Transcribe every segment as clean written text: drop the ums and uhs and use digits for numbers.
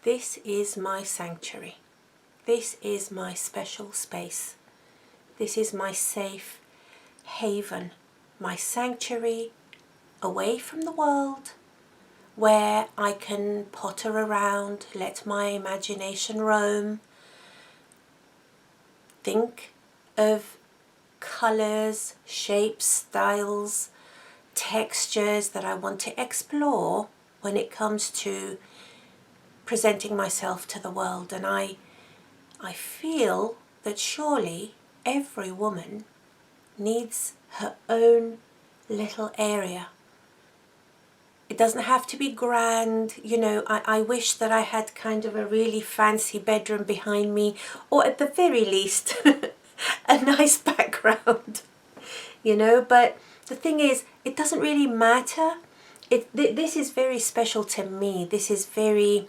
This is my sanctuary. This is my special space. This is my safe haven, my sanctuary away from the world, where I can potter around, let my imagination roam, think of colours, shapes, styles, textures that I want to explore when it comes to presenting myself to the world. And I feel that surely every woman needs her own little area. It doesn't have to be grand, you know. I wish that I had kind of a really fancy bedroom behind me, or at the very least a nice background, you know. But the thing is, it doesn't really matter. This is very special to me. This is very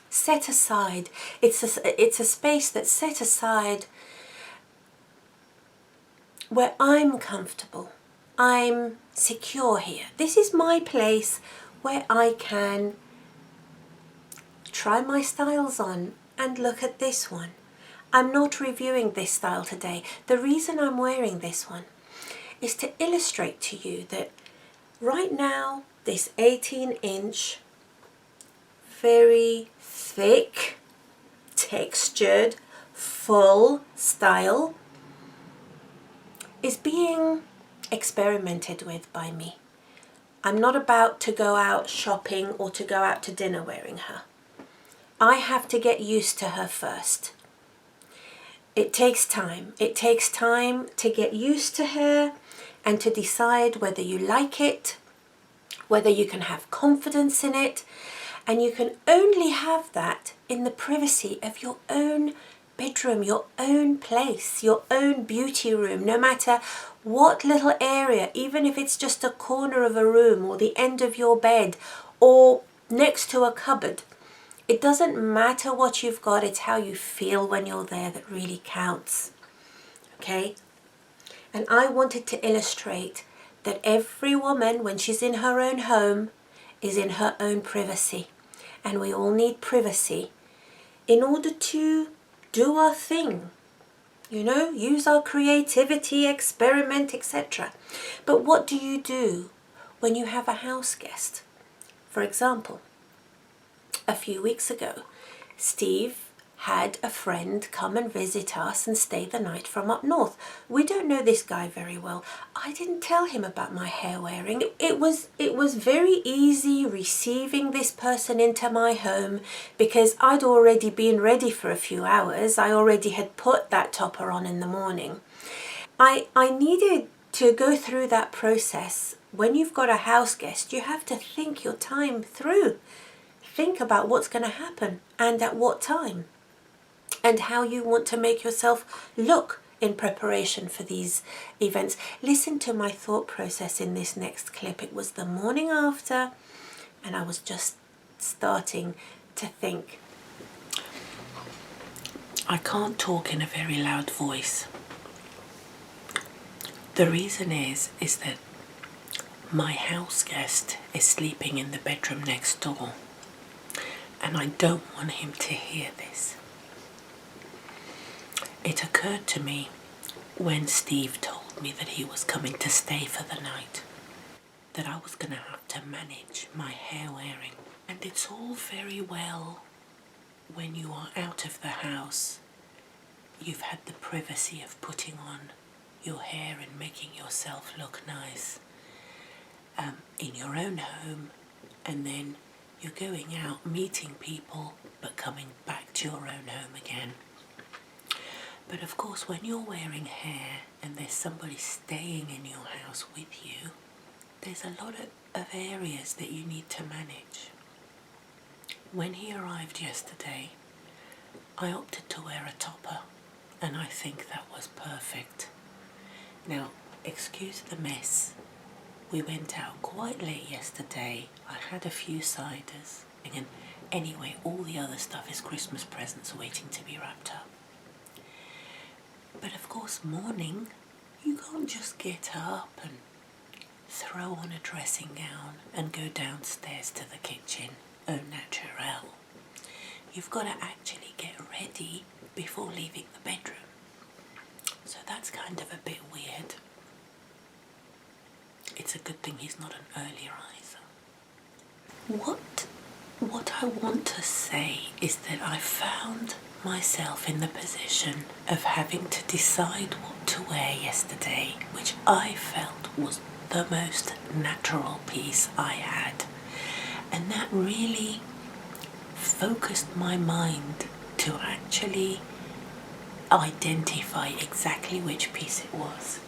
set aside. It's a space that's set aside where I'm comfortable. I'm secure here. This is my place where I can try my styles on and look at this one. I'm not reviewing this style today. The reason I'm wearing this one is to illustrate to you that right now, this 18-inch, very thick, textured, full style is being experimented with by me. I'm not about to go out shopping or to go out to dinner wearing her. I have to get used to her first. It takes time. It takes time to get used to her and to decide whether you like it, whether you can have confidence in it. And you can only have that in the privacy of your own bedroom, your own place, your own beauty room, no matter what little area, even if it's just a corner of a room or the end of your bed or next to a cupboard. It doesn't matter what you've got, it's how you feel when you're there that really counts. Okay? And I wanted to illustrate that every woman, when she's in her own home, is in her own privacy. And we all need privacy in order to do our thing. You know, use our creativity, experiment, etc. But what do you do when you have a house guest? For example, a few weeks ago, Steve had a friend come and visit us and stay the night from up north. We don't know this guy very well. I didn't tell him about my hair wearing. It was very easy receiving this person into my home because I'd already been ready for a few hours. I already had put that topper on in the morning. I needed to go through that process. When you've got a house guest, you have to think your time through. Think about what's going to happen and at what time, and how you want to make yourself look in preparation for these events. Listen to my thought process in this next clip. It was the morning after, and I was just starting to think. I can't talk in a very loud voice. The reason is that my house guest is sleeping in the bedroom next door, and I don't want him to hear this. It occurred to me when Steve told me that he was coming to stay for the night that I was going to have to manage my hair wearing. And it's all very well when you are out of the house. You've had the privacy of putting on your hair and making yourself look nice in your own home, and then you're going out meeting people but coming back to your own home again. But of course, when you're wearing hair and there's somebody staying in your house with you, there's a lot of areas that you need to manage. When he arrived yesterday, I opted to wear a topper, and I think that was perfect. Now, excuse the mess. We went out quite late yesterday. I had a few ciders, and anyway, all the other stuff is Christmas presents waiting to be wrapped up. But of course, morning, you can't just get up and throw on a dressing gown and go downstairs to the kitchen au naturel. you've got to actually get ready before leaving the bedroom. So that's kind of a bit weird. It's a good thing he's not an early riser. What I want to say is that I found myself in the position of having to decide what to wear yesterday, which I felt was the most natural piece I had. And that really focused my mind to actually identify exactly which piece it was.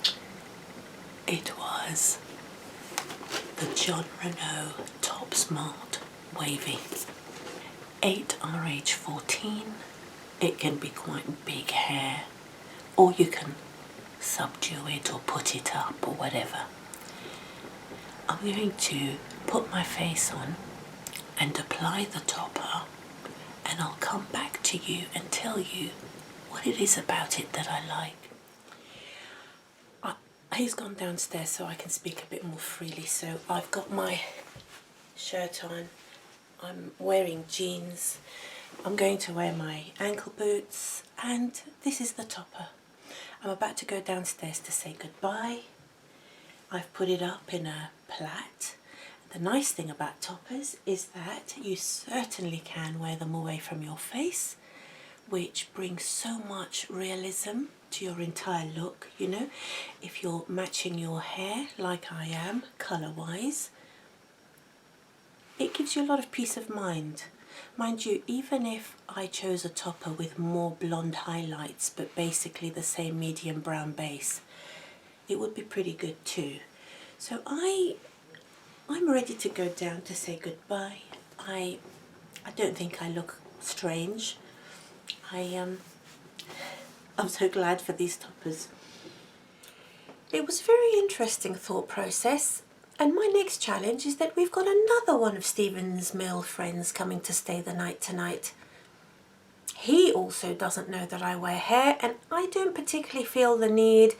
It was the John Renault Top Smart Wavy. 8RH14. It can be quite big hair, or you can subdue it or put it up or whatever. I'm going to put my face on and apply the topper, and I'll come back to you and tell you what it is about it that I like. He's gone downstairs so I can speak a bit more freely. So I've got my shirt on, I'm wearing jeans, I'm going to wear my ankle boots, and this is the topper. I'm about to go downstairs to say goodbye. I've put it up in a plait. The nice thing about toppers is that you certainly can wear them away from your face, which brings so much realism to your entire look, you know. If you're matching your hair like I am, colour-wise, it gives you a lot of peace of mind. Mind you, even if I chose a topper with more blonde highlights but basically the same medium brown base, it would be pretty good too. So I'm ready to go down to say goodbye. I don't think I look strange. I'm so glad for these toppers. It was a very interesting thought process, and my next challenge is that we've got another one of Stephen's male friends coming to stay the night tonight. He also doesn't know that I wear hair, and I don't particularly feel the need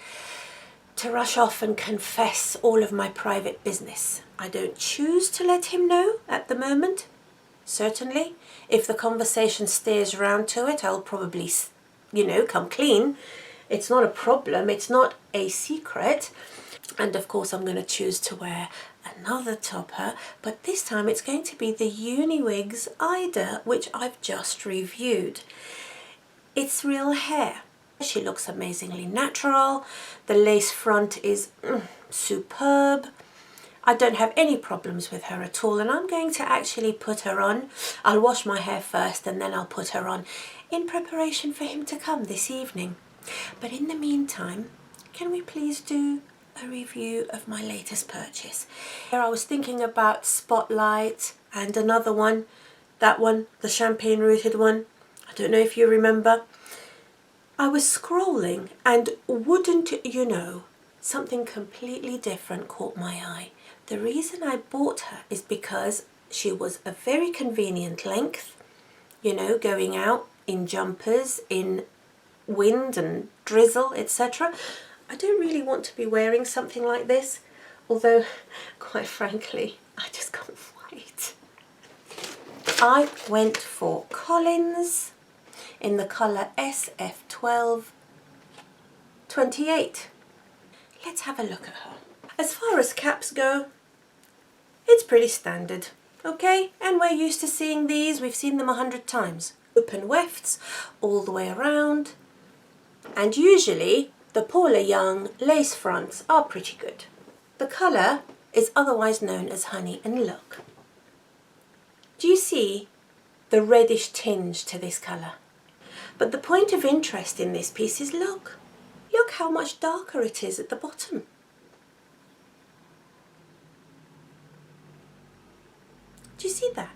to rush off and confess all of my private business. I don't choose to let him know at the moment. Certainly, if the conversation steers around to it, I'll probably, you know, come clean. It's not a problem, it's not a secret. And of course I'm going to choose to wear another topper, but this time it's going to be the Wigs Ida, which I've just reviewed. It's real hair. She looks amazingly natural. The lace front is superb. I don't have any problems with her at all, and I'm going to actually put her on. I'll wash my hair first and then I'll put her on in preparation for him to come this evening. But in the meantime, can we please do a review of my latest purchase? Here I was thinking about Spotlight and another one, that one, the champagne rooted one. I don't know if you remember. I was scrolling and wouldn't you know, something completely different caught my eye. The reason I bought her is because she was a very convenient length, you know, going out in jumpers, in wind and drizzle, etc. I don't really want to be wearing something like this, although, quite frankly, I just can't wait. I went for Collins in the colour SF12 28. Let's have a look at her. As far as caps go, it's pretty standard, okay? And we're used to seeing these, we've seen them 100 times. Open wefts all the way around, and usually the Paula Young lace fronts are pretty good. The colour is otherwise known as honey, and look. Do you see the reddish tinge to this colour? But the point of interest in this piece is look how much darker it is at the bottom. Do you see that?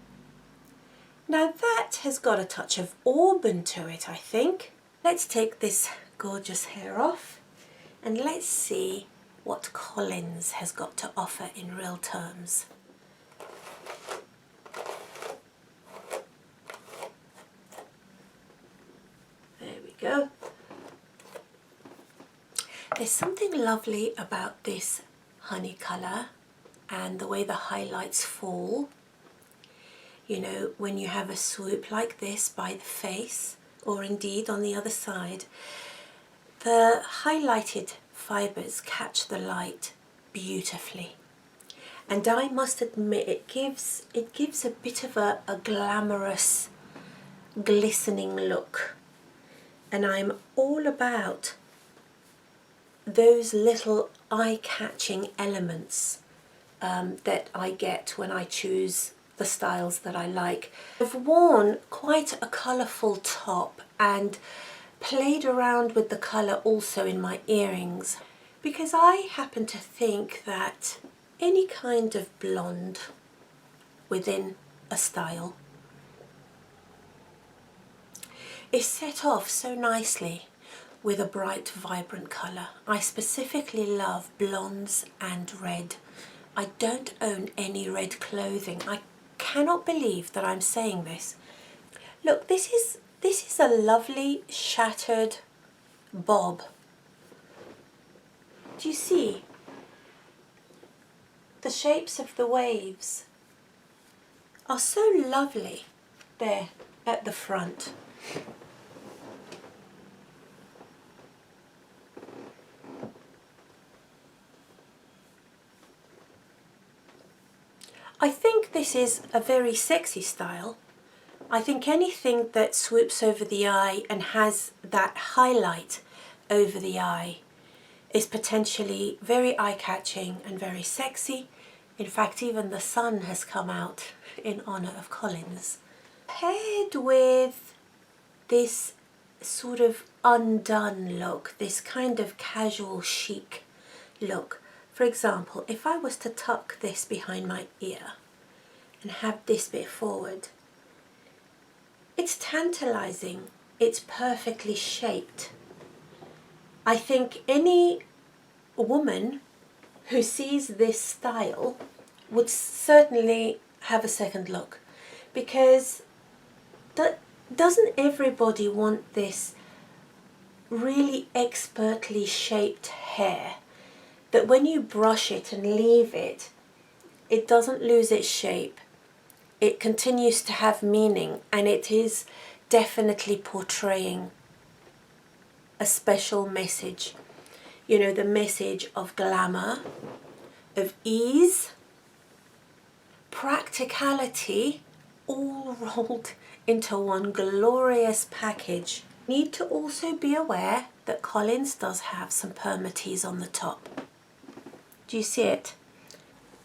Now that has got a touch of auburn to it, I think. Let's take this gorgeous hair off and let's see what Collins has got to offer in real terms. There we go. There's something lovely about this honey colour and the way the highlights fall. you know, when you have a swoop like this by the face, or indeed on the other side, the highlighted fibres catch the light beautifully. And I must admit, it gives a bit of a glamorous, glistening look. And I'm all about those little eye-catching elements that I get when I choose the styles that I like. I've worn quite a colourful top and played around with the colour also in my earrings, because I happen to think that any kind of blonde within a style is set off so nicely with a bright, vibrant colour. I specifically love blondes and red. I don't own any red clothing. I cannot believe that I'm saying this. Look, this is a lovely shattered bob. Do you see the shapes of the waves are so lovely there at the front. I think this is a very sexy style. I think anything that swoops over the eye and has that highlight over the eye is potentially very eye-catching and very sexy. In fact, even the sun has come out in honour of Collins. Paired with this sort of undone look, this kind of casual chic look. For example, if I was to tuck this behind my ear and have this bit forward, it's tantalizing, it's perfectly shaped. I think any woman who sees this style would certainly have a second look, because doesn't everybody want this really expertly shaped hair that when you brush it and leave it, it doesn't lose its shape, it continues to have meaning, and it is definitely portraying a special message. You know, the message of glamour, of ease, practicality, all rolled into one glorious package. Need to also be aware that Collins does have some permatease on the top. Do you see it?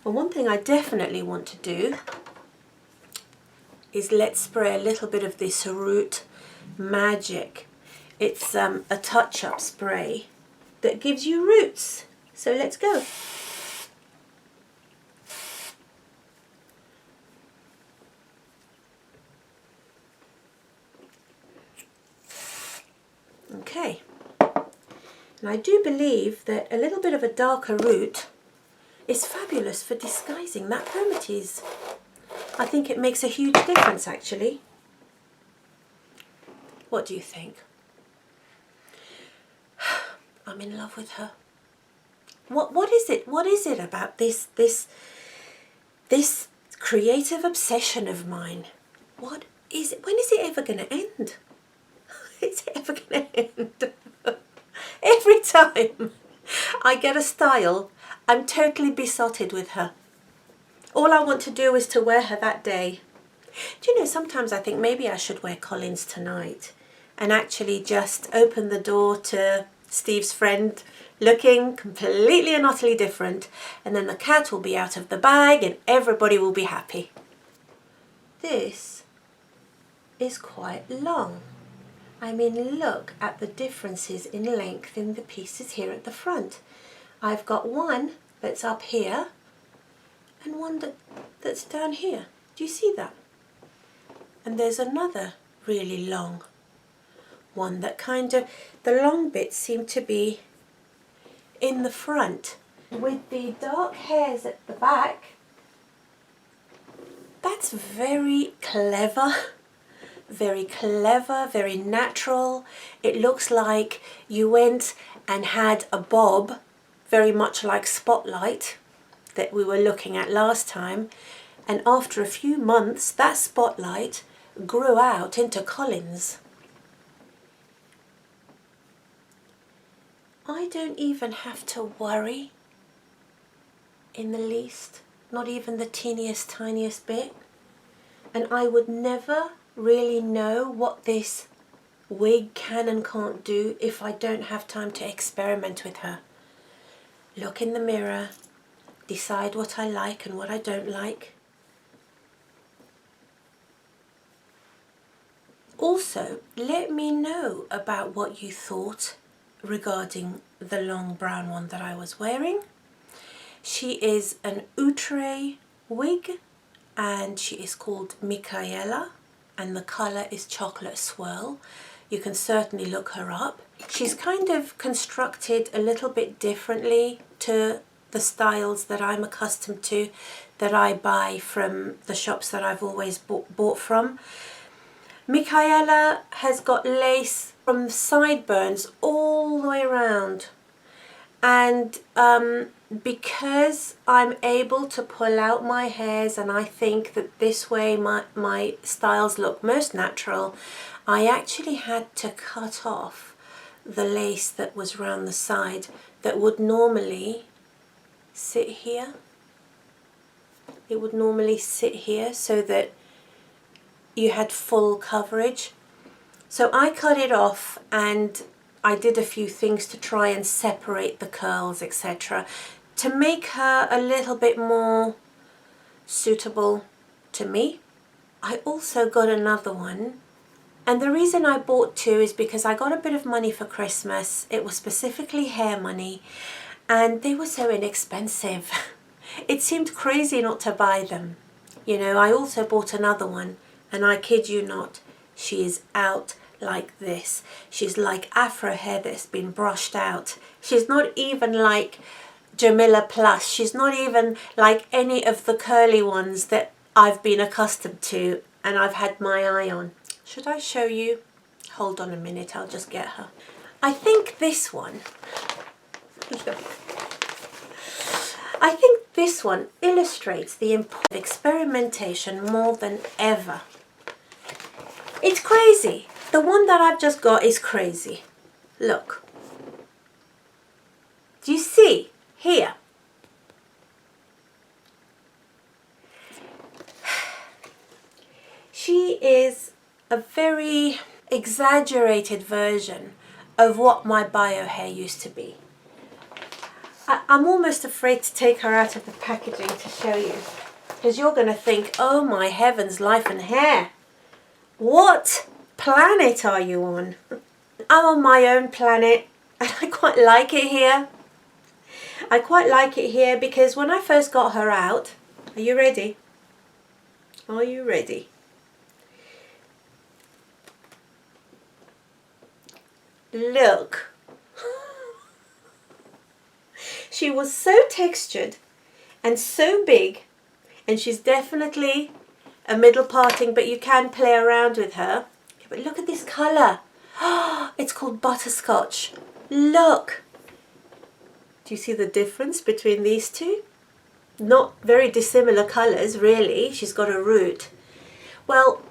Well, one thing I definitely want to do is let's spray a little bit of this Root Magic. It's a touch-up spray that gives you roots. So let's go. Okay. And I do believe that a little bit of a darker root is fabulous for disguising that permatease. I think it makes a huge difference, actually. What do you think? I'm in love with her. What is it? What is it about this creative obsession of mine? What is it? When is it ever going to end? Is it ever going to end? Every time I get a style, I'm totally besotted with her. All I want to do is to wear her that day. Do you know, sometimes I think maybe I should wear Collins tonight and actually just open the door to Steve's friend looking completely and utterly different, and then the cat will be out of the bag and everybody will be happy. This is quite long. I mean, look at the differences in length in the pieces here at the front. I've got one that's up here and one that's down here. Do you see that? And there's another really long one that kind of, the long bits seem to be in the front. With the dark hairs at the back, that's very clever. Very clever, very natural. It looks like you went and had a bob, very much like Spotlight that we were looking at last time, And after a few months, that spotlight grew out into Collins. I don't even have to worry in the least, not even the teeniest, tiniest bit. And I would never really know what this wig can and can't do if I don't have time to experiment with her. Look in the mirror, decide what I like and what I don't like. Also, let me know about what you thought regarding the long brown one that I was wearing. She is an outre wig and she is called Mikaela and the colour is chocolate swirl. You can certainly look her up. She's kind of constructed a little bit differently to the styles that I'm accustomed to, that I buy from the shops that I've always bought from. Mikaela has got lace from the sideburns all the way around, and because I'm able to pull out my hairs and I think that this way my styles look most natural, I actually had to cut off the lace that was round the side that would normally sit here. It would normally sit here so that you had full coverage. So I cut it off and I did a few things to try and separate the curls, etc., to make her a little bit more suitable to me. I also got another one, and the reason I bought two is because I got a bit of money for Christmas. It was specifically hair money and they were so inexpensive. It seemed crazy not to buy them. You know, I also bought another one, and I kid you not, she is out like this. She's like afro hair that's been brushed out. She's not even like Jamila Plus. She's not even like any of the curly ones that I've been accustomed to and I've had my eye on. Should I show you? Hold on a minute, I'll just get her. I think this one, look. I think this one illustrates the importance of experimentation more than ever. It's crazy. The one that I've just got is crazy. Look. Do you see here? She is a very exaggerated version of what my bio hair used to be. I'm almost afraid to take her out of the packaging to show you, because you're going to think, oh my heavens, life and hair. What planet are you on? I'm on my own planet and I quite like it here. I quite like it here because when I first got her out, are you ready? Are you ready? Look. She was so textured and so big, and she's definitely a middle parting, but you can play around with her. But look at this colour. It's called butterscotch. Look. Do you see the difference between these two? Not very dissimilar colours, really. She's got a root. Well,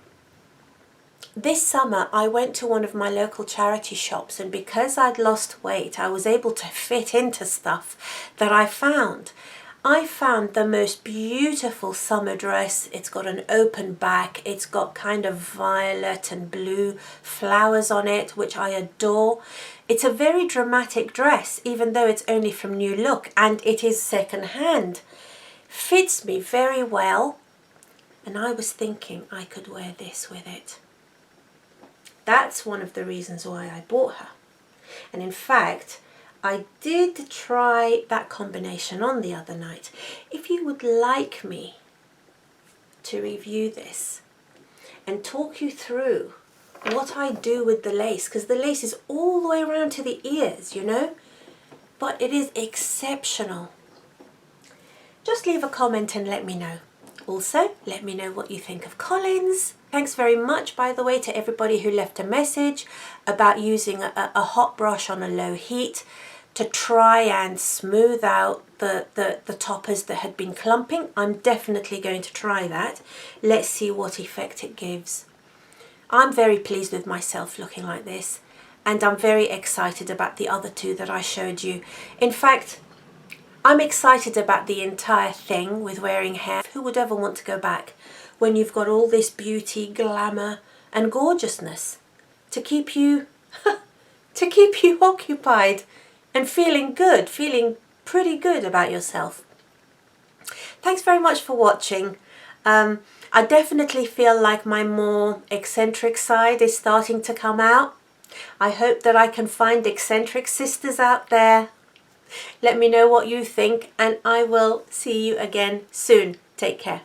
this summer I went to one of my local charity shops, and because I'd lost weight, I was able to fit into stuff that I found. I found the most beautiful summer dress. It's got an open back. It's got kind of violet and blue flowers on it, which I adore. It's a very dramatic dress, even though it's only from New Look, and it is second hand. Fits me very well, and I was thinking I could wear this with it. That's one of the reasons why I bought her. And in fact, I did try that combination on the other night. If you would like me to review this and talk you through what I do with the lace, because the lace is all the way around to the ears, you know, but it is exceptional. Just leave a comment and let me know. Also, let me know what you think of Collins. Thanks very much, by the way, to everybody who left a message about using a hot brush on a low heat. to try and smooth out the toppers that had been clumping. I'm definitely going to try that. Let's see what effect it gives. I'm very pleased with myself looking like this, and I'm very excited about the other two that I showed you. In fact, I'm excited about the entire thing with wearing hair. Who would ever want to go back when you've got all this beauty, glamour and gorgeousness to keep you occupied and feeling good, feeling pretty good about yourself. Thanks very much for watching. I definitely feel like my more eccentric side is starting to come out. I hope that I can find eccentric sisters out there. Let me know what you think, and I will see you again soon. Take care.